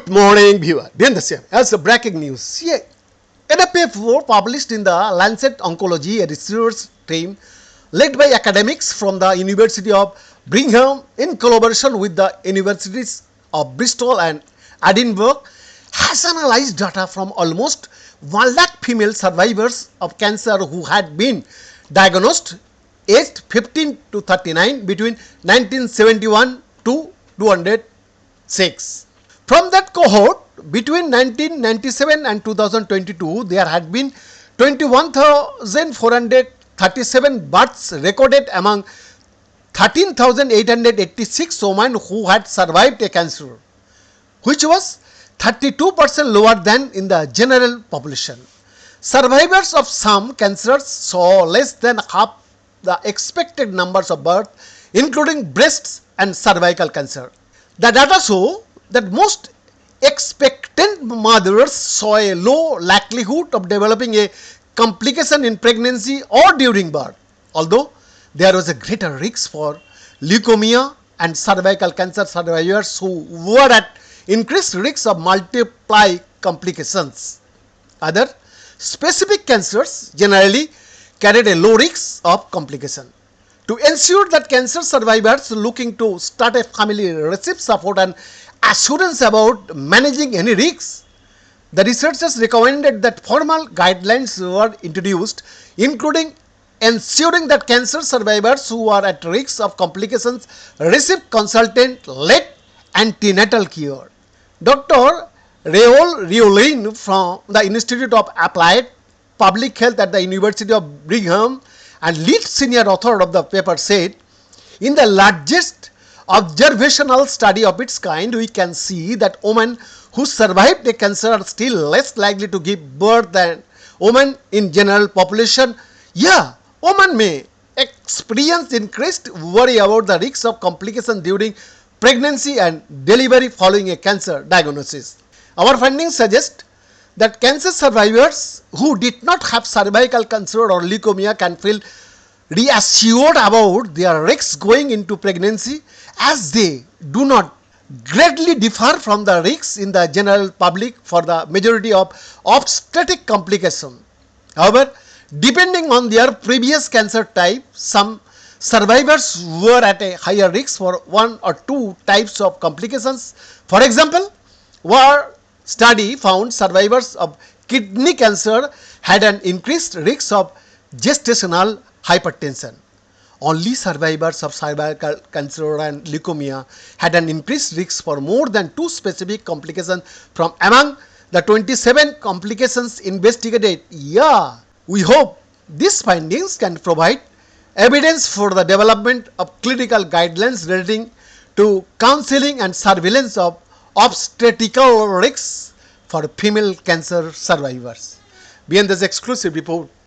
Good morning, viewer. As a breaking news, in a paper published in the Lancet Oncology, a research team led by academics from the University of Birmingham in collaboration with the universities of Bristol and Edinburgh has analyzed data from almost 1 lakh female survivors of cancer who had been diagnosed aged 15 to 39 between 1971 to 206. From that cohort, between 1997 and 2022, there had been 21,437 births recorded among 13,886 women who had survived a cancer, which was 32% lower than in the general population. Survivors of some cancers saw less than half the expected numbers of births, including breast and cervical cancer. The data show that most expectant mothers saw a low likelihood of developing a complication in pregnancy or during birth, although there was a greater risk for leukemia and cervical cancer survivors who were at increased risk of multiply complications. Other specific cancers generally carried a low risk of complication. To ensure that cancer survivors looking to start a family receive support and assurance about managing any risks, the researchers recommended that formal guidelines were introduced, including ensuring that cancer survivors who are at risk of complications receive consultant-led antenatal care. Dr. Raoul Riolin from the Institute of Applied Public Health at the University of Birmingham and lead senior author of the paper said, "In the largest observational study of its kind, we can see that women who survived a cancer are still less likely to give birth than women in general population. Women may experience increased worry about the risk of complications during pregnancy and delivery following a cancer diagnosis. Our findings suggest that cancer survivors who did not have cervical cancer or leukemia can feel reassured about their risks going into pregnancy, as they do not greatly differ from the risks in the general public for the majority of obstetric complications. However, depending on their previous cancer type, some survivors were at a higher risk for one or two types of complications. For example, our study found survivors of kidney cancer had an increased risk of gestational hypertension. Only survivors of cervical cancer and leukemia had an increased risk for more than two specific complications from among the 27 complications investigated. We hope these findings can provide evidence for the development of clinical guidelines relating to counseling and surveillance of obstetrical risks for female cancer survivors." Beyond this exclusive report.